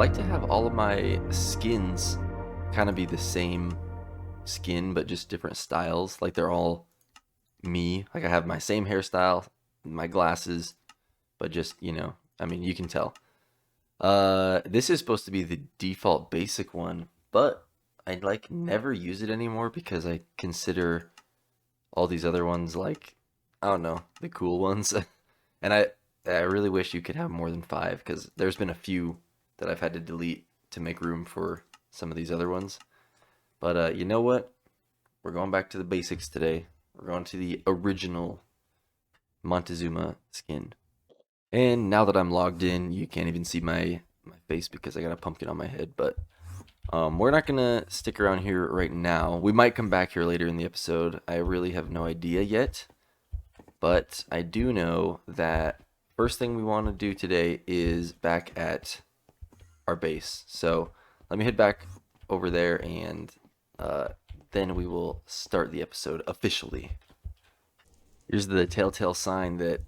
like to have all of my skins kind of be the same skin, but just different styles. Like they're all me. Like I have my same hairstyle, my glasses, but just, I mean, you can tell. This is supposed to be the default basic one, but I like never use it anymore because I consider all these other ones like, I don't know, the cool ones. And I really wish you could have more than five because there's been a few that I've had to delete to make room for some of these other ones. But you know what? We're going back to the basics today. We're going to the original Montezuma skin. And now that I'm logged in, you can't even see my face because I got a pumpkin on my head. But we're not gonna stick around here right now. We might come back here later in the episode. I really have no idea yet. But I do know that first thing we want to do today is back at our base. So let me head back over there and then we will start the episode officially. Here's the telltale sign that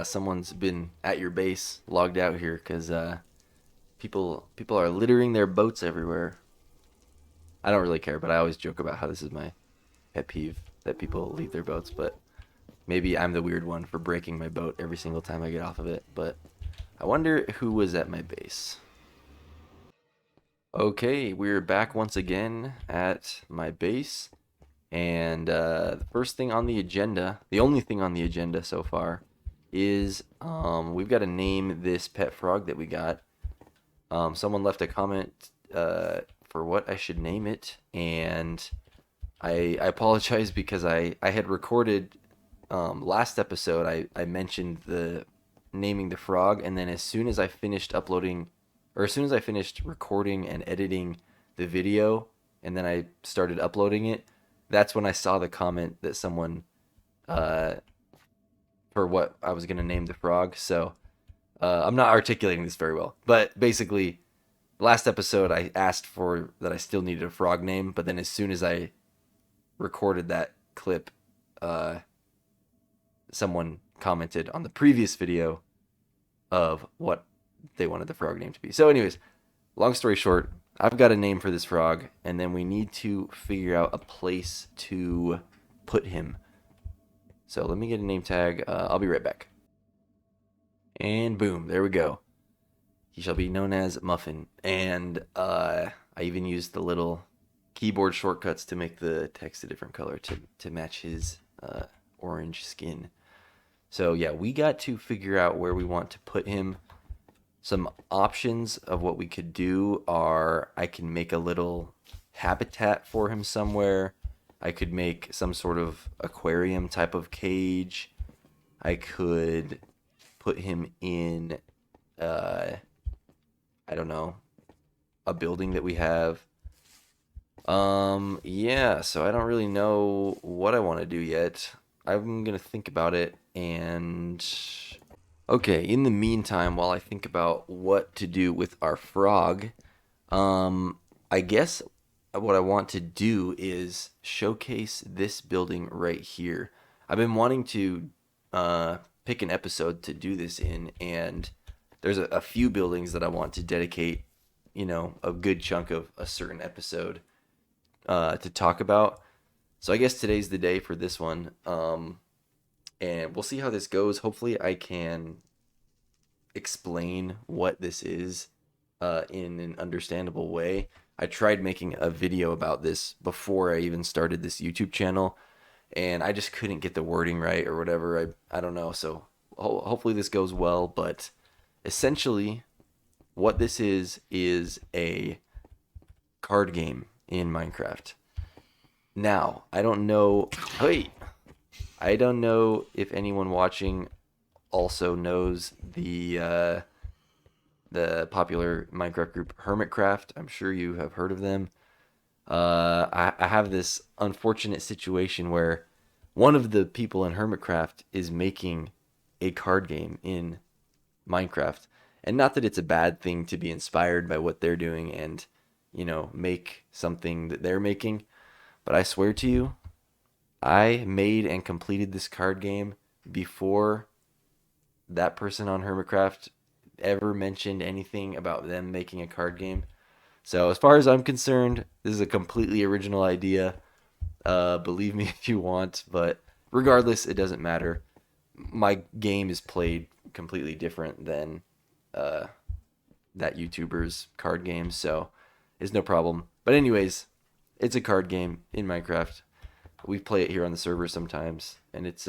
someone's been at your base, logged out here, because people are littering their boats everywhere. I don't really care, but I always joke about how this is my pet peeve that people leave their boats, but maybe I'm the weird one for breaking my boat every single time I get off of it. But I wonder who was at my base. Okay, we're back once again at my base. And the first thing on the agenda, the only thing on the agenda so far, is we've got to name this pet frog that we got. Someone left a comment for what I should name it, and I apologize because I had recorded last episode. I mentioned the naming the frog, and then as soon as I finished uploading, or as soon as I finished recording and editing the video, and then I started uploading it, that's when I saw the comment that someone for what I was gonna name the frog. So I'm not articulating this very well, but basically, last episode I asked for that I still needed a frog name, but then as soon as I recorded that clip, someone commented on the previous video of what they wanted the frog name to be. So, anyways, long story short, I've got a name for this frog, and then we need to figure out a place to put him. So let me get a name tag. I'll be right back. And boom, there we go. He shall be known as Muffin. And I even used the little keyboard shortcuts to make the text a different color to match his orange skin. So yeah, we got to figure out where we want to put him. Some options of what we could do are I can make a little habitat for him somewhere. I could make some sort of aquarium type of cage. I could put him in, I don't know, a building that we have. Yeah, so I don't really know what I want to do yet. I'm gonna think about it and okay, in the meantime, while I think about what to do with our frog, I guess what I want to do is showcase this building right here. I've been wanting to pick an episode to do this in, and there's a few buildings that I want to dedicate, a good chunk of a certain episode to talk about. So I guess today's the day for this one. And we'll see how this goes. Hopefully I can explain what this is in an understandable way. I tried making a video about this before I even started this YouTube channel, and I just couldn't get the wording right or whatever. I don't know. So hopefully this goes well. But essentially, what this is a card game in Minecraft. Now, I don't know. Hey, I don't know if anyone watching also knows the popular Minecraft group Hermitcraft. I'm sure you have heard of them. I have this unfortunate situation where one of the people in Hermitcraft is making a card game in Minecraft. And not that it's a bad thing to be inspired by what they're doing and, make something that they're making. But I swear to you, I made and completed this card game before that person on Hermitcraft ever mentioned anything about them making a card game. So as far as I'm concerned, this is a completely original idea. Believe me if you want, but regardless, it doesn't matter. My game is played completely different than uh, that YouTuber's card game, so it's no problem. But anyways, it's a card game in Minecraft. We play it here on the server sometimes, and it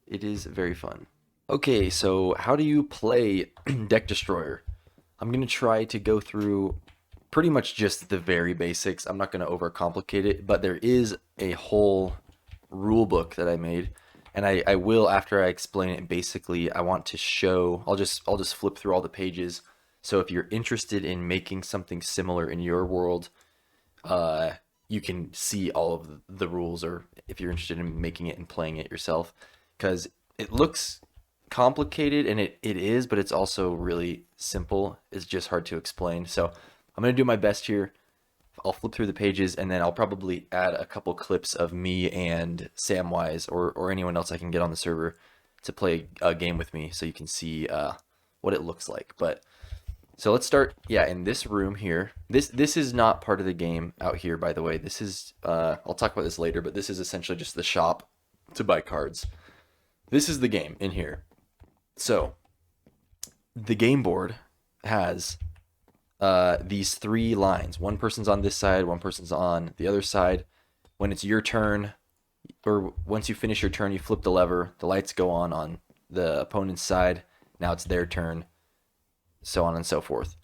is very fun. Okay, so how do you play Deck Destroyer? I'm gonna try to go through pretty much just the very basics. I'm not gonna overcomplicate it, but there is a whole rule book that I made, and I will, after I explain it. Basically, I want to show. I'll just flip through all the pages. So if you're interested in making something similar in your world, uh, you can see all of the rules, or if you're interested in making it and playing it yourself, because it looks complicated, and it is, but it's also really simple. It's just hard to explain. So I'm gonna do my best here. I'll flip through the pages, and then I'll probably add a couple clips of me and Samwise, or anyone else I can get on the server to play a game with me, so you can see what it looks like. But so let's start. Yeah, in this room here. This is not part of the game out here, by the way. This is I'll talk about this later, but this is essentially just the shop to buy cards. This is the game in here. So the game board has these three lines. One person's on this side, one person's on the other side. When it's your turn, or once you finish your turn, you flip the lever. The lights go on the opponent's side. Now it's their turn, so on and so forth.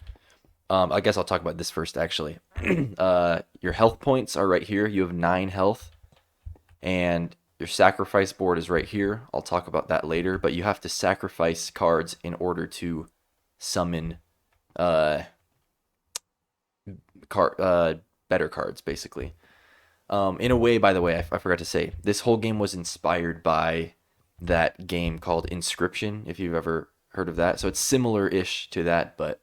I guess I'll talk about this first, actually. Your health points are right here. You have 9 health, and your sacrifice board is right here. I'll talk about that later, but you have to sacrifice cards in order to summon uh, better cards, basically. In a way, by the way, I forgot to say, this whole game was inspired by that game called Inscription, if you've ever heard of that. So it's similar-ish to that, but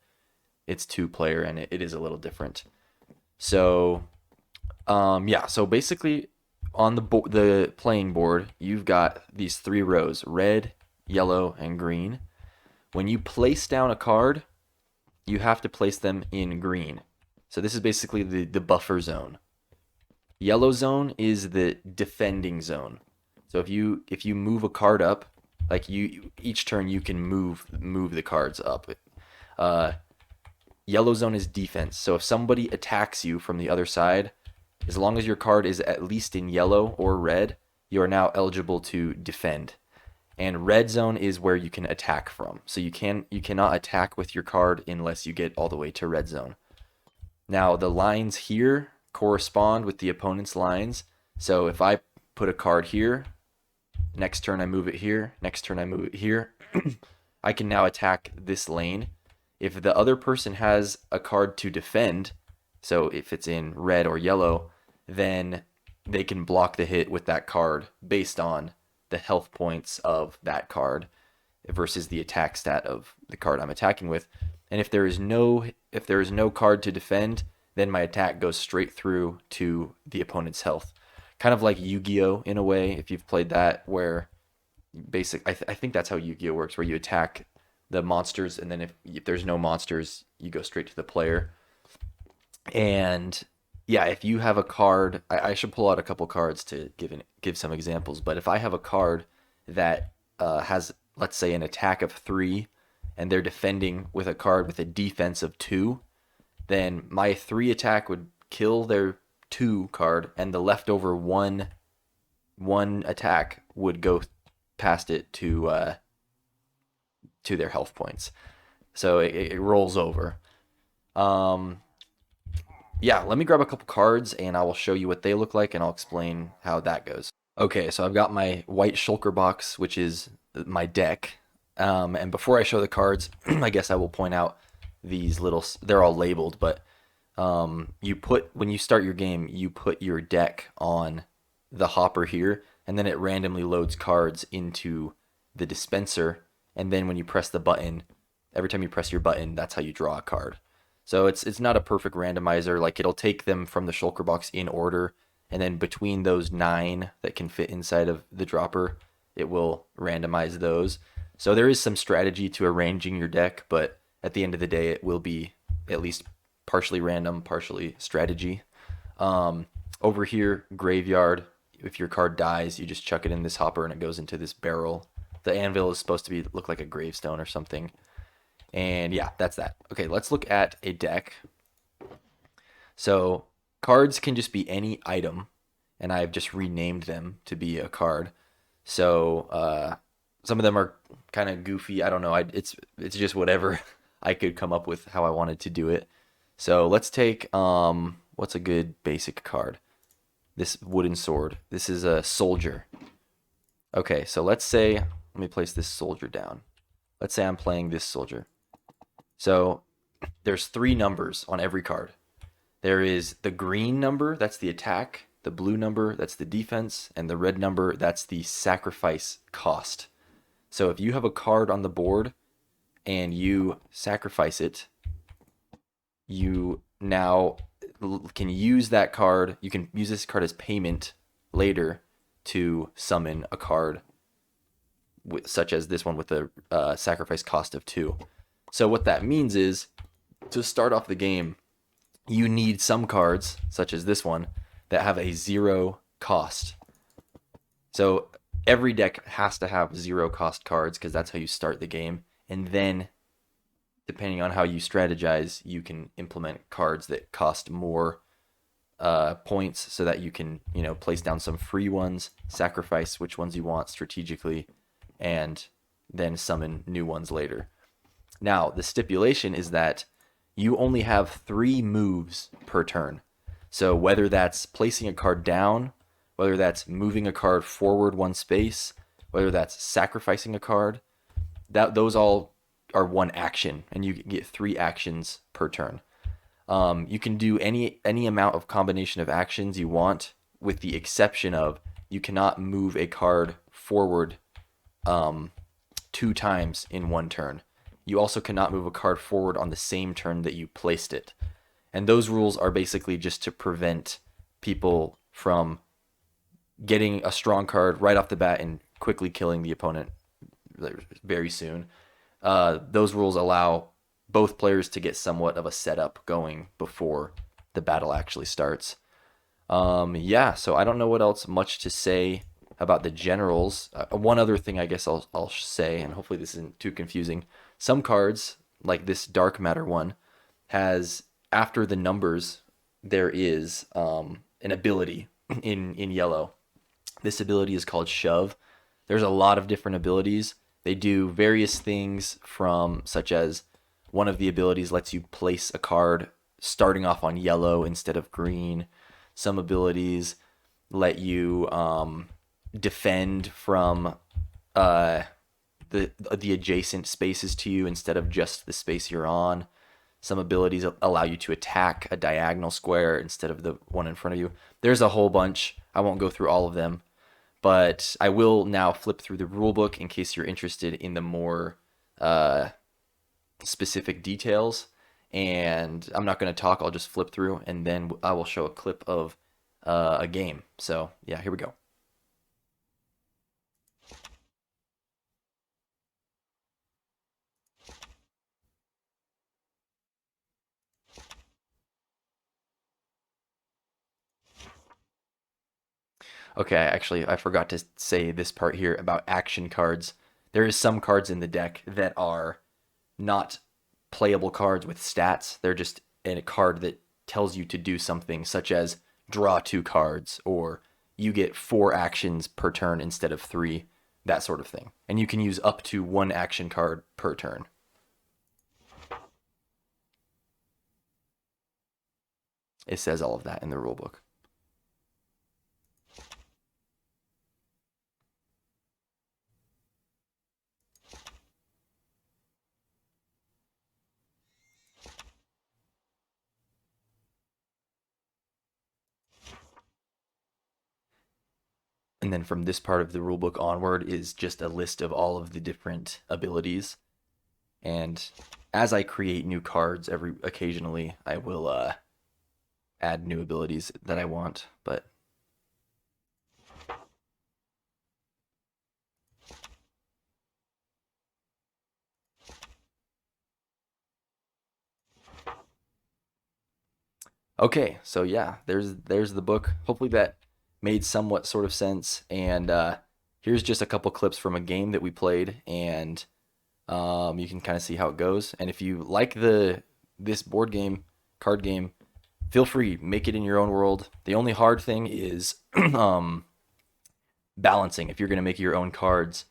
it's 2-player, and it is a little different. So, yeah, so basically on the playing board, you've got these 3 rows: red, yellow, and green. When you place down a card, you have to place them in green. So this is basically the buffer zone. Yellow zone is the defending zone. So if you move a card up, like each turn you can move the cards up. Yellow zone is defense. So if somebody attacks you from the other side, as long as your card is at least in yellow or red, you are now eligible to defend. And red zone is where you can attack from. So you cannot attack with your card unless you get all the way to red zone. Now the lines here correspond with the opponent's lines. So if I put a card here, next turn I move it here, next turn I move it here, I can now attack this lane. If the other person has a card to defend, so if it's in red or yellow, then they can block the hit with that card based on the health points of that card versus the attack stat of the card I'm attacking with. And if there is no card to defend, then my attack goes straight through to the opponent's health. Kind of like Yu-Gi-Oh! In a way, if you've played that, where I think that's how Yu-Gi-Oh! Works, where you attack the monsters, and then if there's no monsters, you go straight to the player. And yeah, if you have a card, I should pull out a couple cards to give some examples. But if I have a card that has, let's say, an attack of 3, and they're defending with a card with a defense of 2, then my 3 attack would kill their 2 card, and the leftover one attack would go past it to their health points. So it rolls over. Yeah, let me grab a couple cards and I will show you what they look like, and I'll explain how that goes. Okay, so I've got my white shulker box, which is my deck. And before I show the cards, I guess I will point out these they're all labeled, but when you start your game, you put your deck on the hopper here, and then it randomly loads cards into the dispenser, and then when you press the button, every time you press your button, that's how you draw a card. So it's not a perfect randomizer. Like, it'll take them from the shulker box in order, and then between those 9 that can fit inside of the dropper, it will randomize those. So there is some strategy to arranging your deck, but at the end of the day, it will be at least partially random, partially strategy. Um, Over here, graveyard. If your card dies, you just chuck it in this hopper and it goes into this barrel. The anvil is supposed to be look like a gravestone or something. And yeah, that's that. Okay, let's look at a deck. So cards can just be any item, and I've just renamed them to be a card. So some of them are kind of goofy. I don't know. It's just whatever I could come up with how I wanted to do it. So let's take what's a good basic card? This wooden sword. This is a soldier. Okay, so let's say let me place this soldier down. Let's say I'm playing this soldier. So there's 3 numbers on every card. There is the green number, that's the attack, the blue number, that's the defense, and the red number, that's the sacrifice cost. So if you have a card on the board and you sacrifice it, you now can use that card. You can use this card as payment later to summon a card, such as this one with the sacrifice cost of 2. So what that means is, to start off the game, you need some cards, such as this one, that have a 0 cost. So every deck has to have 0 cost cards because that's how you start the game. And then, depending on how you strategize, you can implement cards that cost more points so that you can, place down some free ones, sacrifice which ones you want strategically, and then summon new ones later. Now, the stipulation is that you only have 3 moves per turn. So whether that's placing a card down, whether that's moving a card forward 1 space, whether that's sacrificing a card, those all are 1 action, and you get 3 actions per turn. You can do any amount of combination of actions you want, with the exception of you cannot move a card forward 2 times in 1 turn. You also cannot move a card forward on the same turn that you placed it. And those rules are basically just to prevent people from getting a strong card right off the bat and quickly killing the opponent very soon. Those rules allow both players to get somewhat of a setup going before the battle actually starts. So I don't know what else much to say about the generals. One other thing I guess I'll say, and hopefully this isn't too confusing. Some cards, like this Dark Matter one, has, after the numbers, there is an ability in yellow. This ability is called Shove. There's a lot of different abilities. They do various things, from such as one of the abilities lets you place a card starting off on yellow instead of green. Some abilities let you defend from the adjacent spaces to you instead of just the space you're on. Some abilities allow you to attack a diagonal square instead of the one in front of you. There's a whole bunch. I won't go through all of them, but I will now flip through the rulebook in case you're interested in the more specific details. And I'm not going to talk. I'll just flip through, and then I will show a clip of a game. So yeah, here we go. Okay, actually, I forgot to say this part here about action cards. There is some cards in the deck that are not playable cards with stats. They're just a card that tells you to do something, such as draw 2 cards, or you get 4 actions per turn instead of 3, that sort of thing. And you can use up to 1 action card per turn. It says all of that in the rulebook. And then from this part of the rulebook onward is just a list of all of the different abilities. And as I create new cards occasionally, I will add new abilities that I want. But Okay, so yeah, there's the book. Hopefully that made somewhat sort of sense. And here's just a couple clips from a game that we played, and you can kind of see how it goes. And if you like this board game, card game, feel free, make it in your own world. The only hard thing is balancing. If you're going to make your own cards,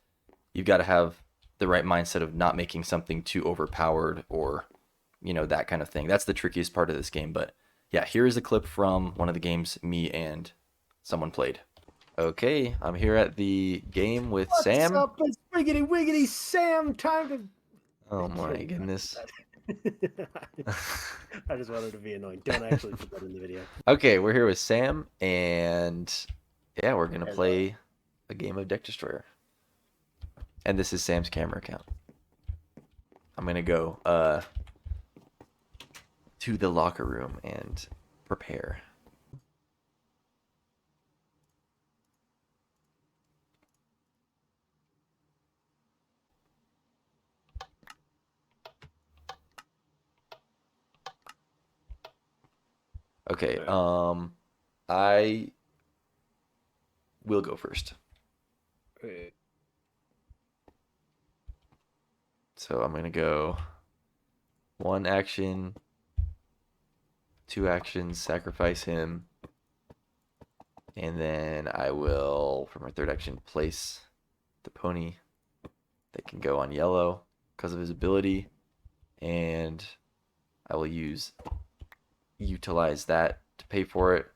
you've got to have the right mindset of not making something too overpowered or that kind of thing. That's the trickiest part of this game. But yeah, here is a clip from one of the games me and someone played. Okay, I'm here at the game with What's Sam. up? It's Wiggity Wiggity Sam. Time to. Oh my goodness. I just wanted to be annoying. Don't actually put that in the video. Okay, we're here with Sam, and yeah, we're gonna Hello. play a game of Deck Destroyer. And this is Sam's camera account. I'm gonna go to the locker room and prepare. Okay, I will go first. Okay. So I'm gonna go 1 action, 2 actions, sacrifice him, and then I will, for my 3rd action, place the pony that can go on yellow because of his ability, and I will utilize that to pay for it,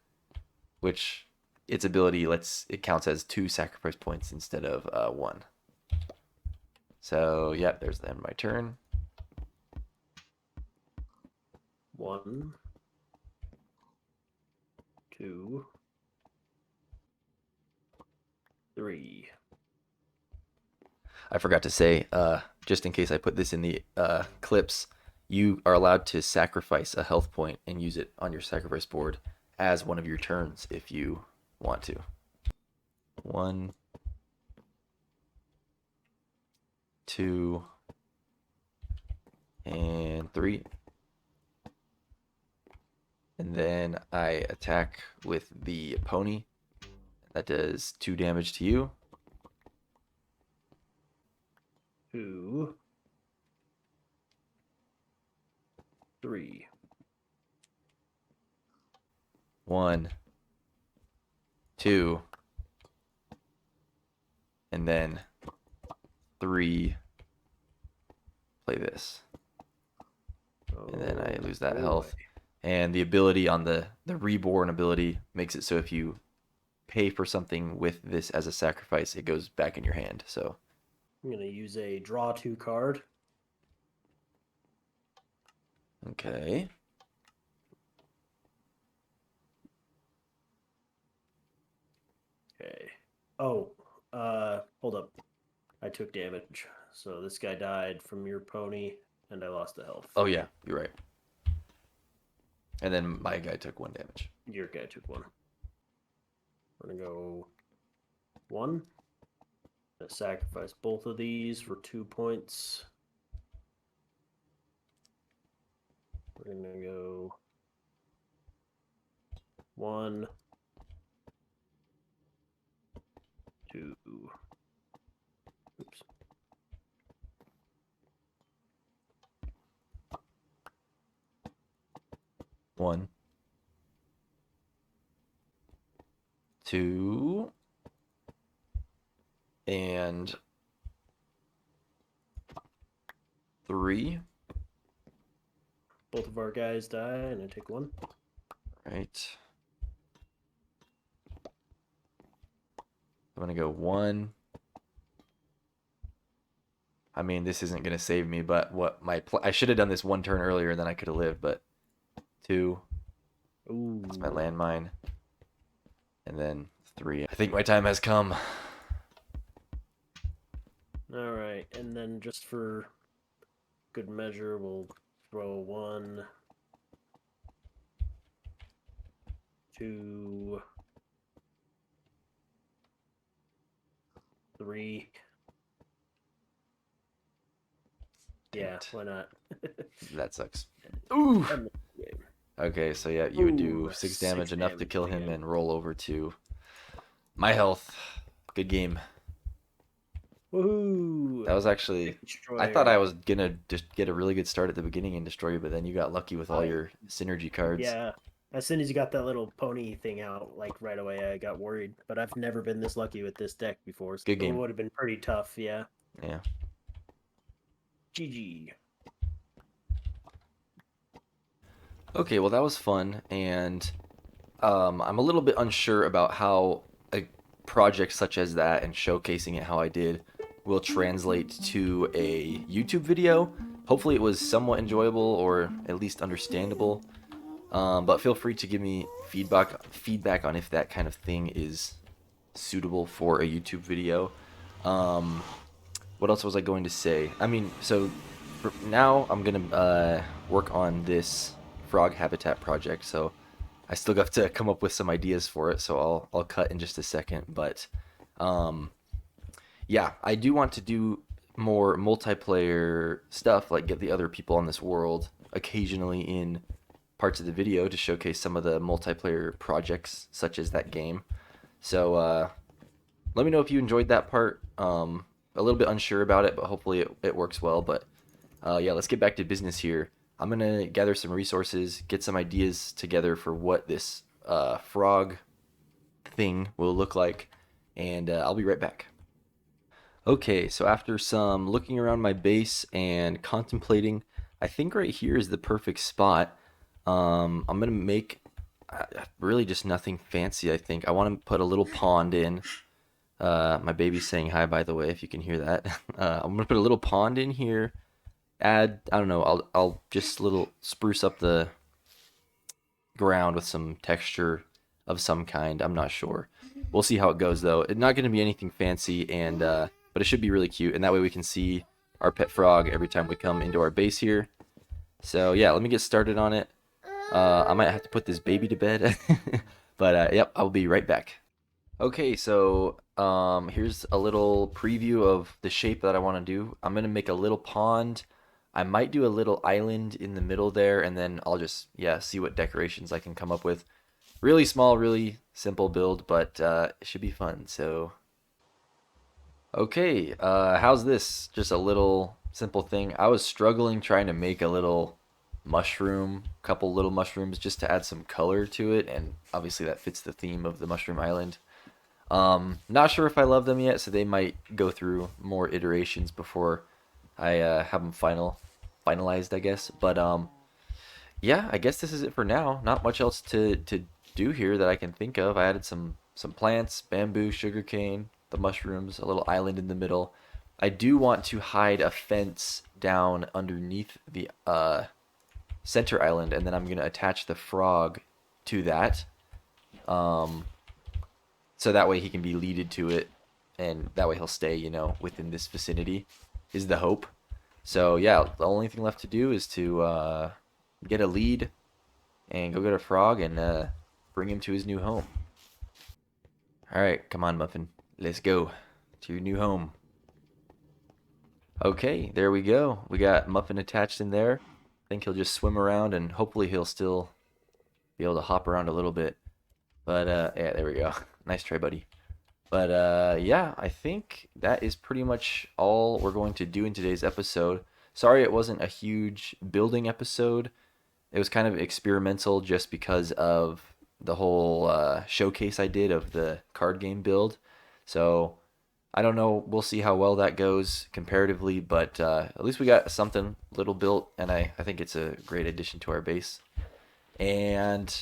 which its ability it counts as 2 sacrifice points instead of 1. So yeah, there's the end of my turn. 1, 2, 3. I forgot to say, just in case I put this in the clips, you are allowed to sacrifice a health point and use it on your sacrifice board as one of your turns if you want to. 1, 2, and 3. And then I attack with the pony. That does 2 damage to you. 2, 3. 1, 2, and then 3. Play this. And then I lose that health. And the ability on the reborn ability makes it so if you pay for something with this as a sacrifice, it goes back in your hand. So I'm going to use a draw 2 card. okay. Okay. Oh, hold up. I took damage. So this guy died from your pony, and I lost the health. Oh yeah, you're right. And then my guy took 1 damage. Your guy took 1. We're going to go 1. Gonna sacrifice both of these for 2 points. We're gonna go 1, 2. Oops. One, 2, and 3. Both of our guys die, and I take 1. Right. I'm gonna go 1. I mean, this isn't gonna save me, but I should have done this 1 turn earlier, and then I could have lived. But 2. Ooh. That's my landmine, and then 3. I think my time has come. All right, and then just for good measure, we'll throw 1, 2, 3. Yeah, why not? That sucks. Ooh. End the game. Okay, so yeah, you would Ooh, do 6 damage, six enough to damage kill him, again. and roll over to my health. Good game. Woohoo! That was actually. Epic I thought I Destroyer. was gonna just get a really good start at the beginning and destroy you, but then you got lucky with all I your synergy cards. Yeah. As soon as you got that little pony thing out, like right away, I got worried. But I've never been this lucky with this deck before, so Good it game. would have been pretty tough. Yeah. Yeah. GG. Okay, well that was fun, and I'm a little bit unsure about how a project such as that and showcasing it how I did will translate to a YouTube video. Hopefully, it was somewhat enjoyable or at least understandable. But feel free to give me feedback on if that kind of thing is suitable for a YouTube video. Um, what else was I going to say? I mean, so for now I'm gonna work on this frog habitat project. So I still got to come up with some ideas for it. So I'll cut in just a second. But um, yeah, I do want to do more multiplayer stuff, like get the other people on this world occasionally in parts of the video to showcase some of the multiplayer projects, such as that game. So let me know if you enjoyed that part. A little bit unsure about it, but hopefully it works well. But yeah, let's get back to business here. I'm gonna gather some resources, get some ideas together for what this frog thing will look like, and I'll be right back. Okay, so after some looking around my base and contemplating, I think right here is the perfect spot. I'm gonna make really just nothing fancy. I think I want to put a little pond in. My baby's saying hi, by the way, if you can hear that. I'm gonna put a little pond in here. Add, I don't know, I'll just little spruce up the ground with some texture of some kind. I'm not sure. We'll see how it goes though. It's not gonna be anything fancy, and but it should be really cute, and that way we can see our pet frog every time we come into our base here. So yeah, let me get started on it. I might have to put this baby to bed, but yep, I'll be right back. Okay, so here's a little preview of the shape that I want to do. I'm gonna make a little pond. I might do a little island in the middle there, and then I'll just, yeah, see what decorations I can come up with. Really small, really simple build, but it should be fun. So, okay, how's this? Just a little simple thing. I was struggling trying to make a little mushroom, couple little mushrooms just to add some color to it, and obviously that fits the theme of the mushroom island. Not sure if I love them yet, so they might go through more iterations before I have them finalized, I guess. But yeah, I guess this is it for now. Not much else to do here that I can think of. I added some plants, bamboo, sugarcane, the mushrooms, a little island in the middle. I do want to hide a fence down underneath the center island, and then I'm gonna attach the frog to that. Um, so that way he can be leaded to it, and that way he'll stay, within this vicinity, is the hope. So yeah, the only thing left to do is to get a lead and go get a frog and bring him to his new home. All right, come on, Muffin, let's go to your new home. Okay, there we go. We got Muffin attached in there. I think he'll just swim around, and hopefully he'll still be able to hop around a little bit. But yeah, there we go. Nice try, buddy. But yeah, I think that is pretty much all we're going to do in today's episode. Sorry it wasn't a huge building episode. It was kind of experimental just because of the whole showcase I did of the card game build. So I don't know. We'll see how well that goes comparatively, but at least we got something little built, and I think it's a great addition to our base. And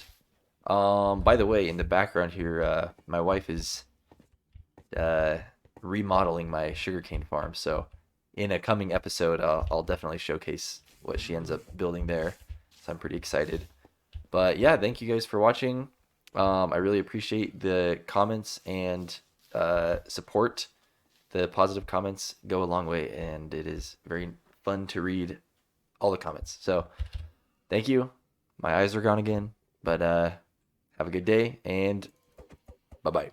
by the way, in the background here, my wife is uh, remodeling my sugarcane farm. So in a coming episode, I'll definitely showcase what she ends up building there. So I'm pretty excited. But yeah, thank you guys for watching. I really appreciate the comments and support. The positive comments go a long way, and it is very fun to read all the comments. So thank you. My eyes are gone again, but have a good day, and bye bye.